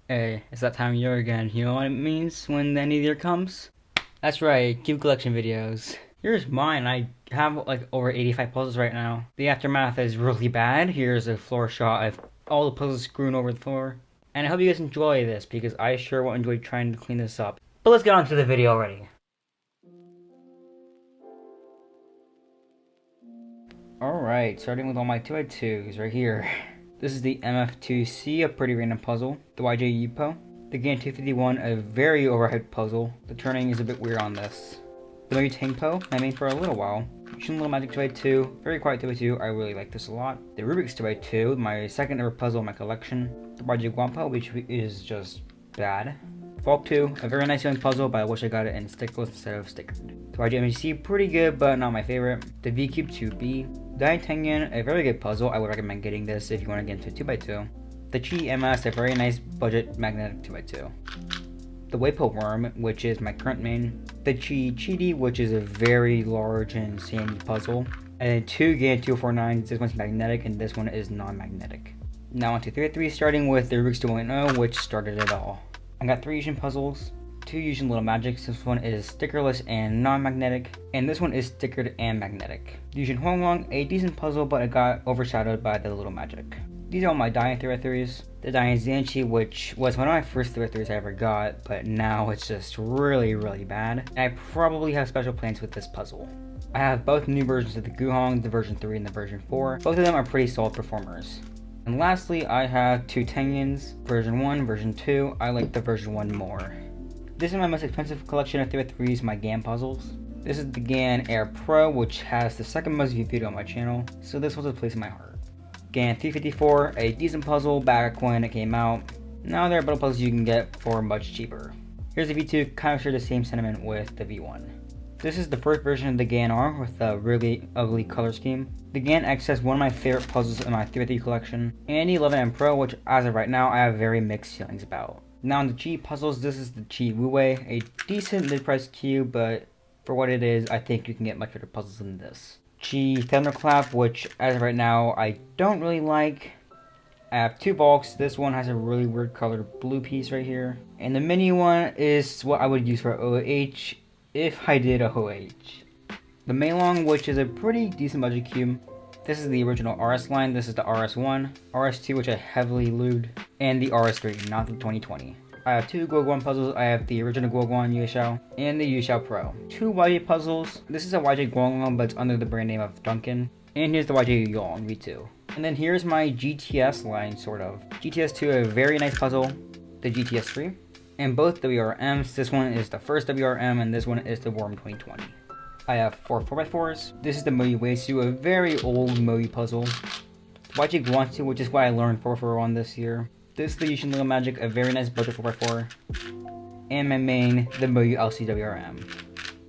Hey, it's that time of year again. You know what it means when the end of the year comes? That's right, cube collection videos. Here's mine. I have like over 85 puzzles right now. The aftermath is really bad. Here's a floor shot of all the puzzles screwing over the floor. And I hope you guys enjoy this because I sure will enjoy trying to clean this up. But let's get on to the video already. Alright, starting with all my 2x2s right here. This is the MF2C, a pretty random puzzle. The YJ Yupo. The GAN 251, a very overhyped puzzle. The turning is a bit weird on this. The Moyu Tangpo, I made for a little while. Yushin Little Magic 2x2, very quiet 2x2, I really like this a lot. The Rubik's 2x2, my second ever puzzle in my collection. The YJ Guampo, which is just bad. Fault 2, a very nice feeling puzzle, but I wish I got it in stickless instead of stickered. The YJ MGC, pretty good, but not my favorite. The V-Cube 2B. Dai Tengen, a very good puzzle, I would recommend getting this if you want to get into 2x2. The Chi MS, a very nice budget magnetic 2x2. The Weipo Worm, which is my current main. The Chi Chidi, which is a very large and sandy puzzle. And then two GAN 249s, this one's magnetic and this one is non-magnetic. Now on to 3x3, starting with the Rubik's 2.0, which started it all. I got 3 Yushin puzzles, 2 Yushin Little Magics. This one is stickerless and non-magnetic, and this one is stickered and magnetic. Yushin Huanglong, a decent puzzle, but it got overshadowed by the Little Magic. These are all my Dian 3x3s. The Dian Zanchi, which was one of my first 3x3s I ever got, but now it's just really bad. And I probably have special plans with this puzzle. I have both new versions of the Guhong, the version 3 and the version 4. Both of them are pretty solid performers. And lastly, I have 2 Tengyins, version 1, version 2. I like the version 1 more. This is my most expensive collection of 3x3s, my GAN puzzles. This is the GAN Air Pro, which has the second most viewed video on my channel, so this was a place in my heart. GAN 354, a decent puzzle back when it came out. Now there are better puzzles you can get for much cheaper. Here's the V2, kind of share the same sentiment with the V1. This is the first version of the GAN R with a really ugly color scheme. The GAN X is one of my favorite puzzles in my 3x3 collection, and the 11M Pro, which as of right now I have very mixed feelings about. Now on the Chi puzzles, this is the Chi Wuwei, a decent mid-price cube, but for what it is, I think you can get much better puzzles than this. Chi Thunderclap, which as of right now I don't really like. I have 2 bulks. This one has a really weird colored blue piece right here, and the mini one is what I would use for OH if I did a OH. The Meilong, which is a pretty decent budget cube. This is the original RS line, this is the RS1, RS2, which I heavily lubed, and the RS3, not the 2020. I have 2 Guoguan puzzles. I have the original Guoguan Yueshao and the Yueshao Pro. 2 YJ puzzles. This is a YJ Guoguan, but it's under the brand name of Duncan. And here's the YJ Yong V2. And then here's my GTS line, sort of. GTS2, a very nice puzzle. The GTS3. And both WRMs. This one is the first WRM, and this one is the Worm 2020. I have 4 4x4s. This is the Moyu Weisu, a very old Moyu puzzle. YJ Guansu, which is what I learned 4x4 on this year. This is the Yushin Little Magic, a very nice budget 4x4. And my main, the Moyu LCWRM.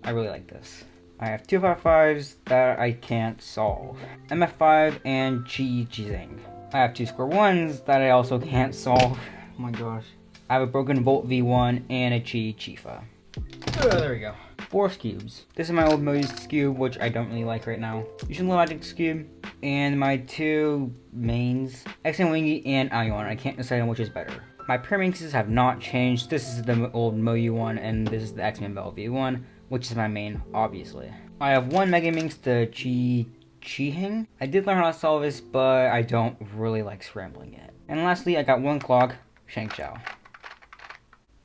I really like this. I have 2 5s that I can't solve. MF5 and Chi Jizang. I have 2 square 1s that I also can't solve. Oh my gosh. I have a broken Volt V1 and a Chi Chifa. There we go. 4 cubes. This is my old Moyu cube, which I don't really like right now. Yushin Little Magic cube. And my 2 mains, X-Men Wingy and Aion. I can't decide on which is better. My pair mixes have not changed. This is the old Moyu one, and this is the X-Men Bell V1, which is my main, obviously. I have 1 Mega Minx, the Chi-Hing. I did learn how to solve this, but I don't really like scrambling it. And lastly, I got 1 clock, Shangxiao.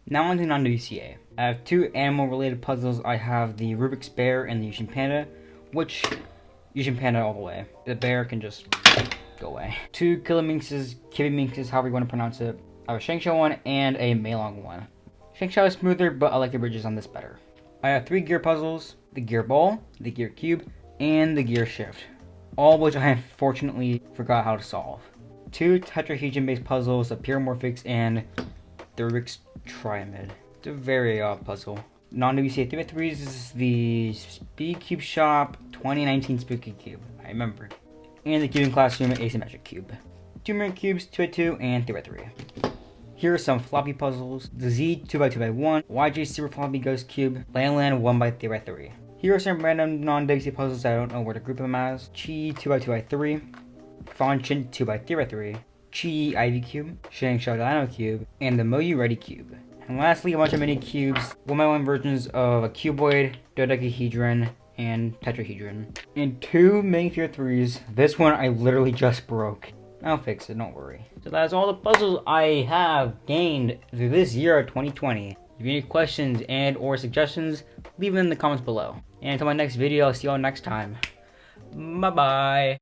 Now on to non-WCA. I have 2 animal-related puzzles. I have the Rubik's Bear and the Yushin Panda, which Yushin Panda all the way. The bear can just go away. 2 Killer Minxes, Kibi Minxes, however you want to pronounce it. I have a Shangxiao one and a Meilong one. Shangxiao is smoother, but I like the bridges on this better. I have 3 gear puzzles, the gear ball, the gear cube, and the gear shift. All which I unfortunately forgot how to solve. 2 tetrahedron based puzzles, the Pyromorphics and the Rubik's Triamid. It's a very odd puzzle. Non-WCA 3x3s is the Speed Cube Shop 2019 Spooky Cube. I remember. And the Cubing Classroom Asymmetric Cube. 2 mirror cubes, 2x2 and 3x3. Here are some floppy puzzles. The Z 2x2x1, YJ Super Floppy Ghost Cube, Land 1x3x3. Here are some random non-WCA puzzles that I don't know where to group them as. Chi 2x2x3, Fanchin 2x3x3, Chi Ivy Cube, Shang-Chi Dino Cube, and the Moyu Ready Cube. And lastly, a bunch of mini cubes, 1x1 versions of a cuboid, dodecahedron, and tetrahedron. And 2 minifigure 3s. This one I literally just broke. I'll fix it, don't worry. So that's all the puzzles I have gained through this year of 2020. If you have any questions and or suggestions, leave them in the comments below. And until my next video, I'll see you all next time. Bye bye.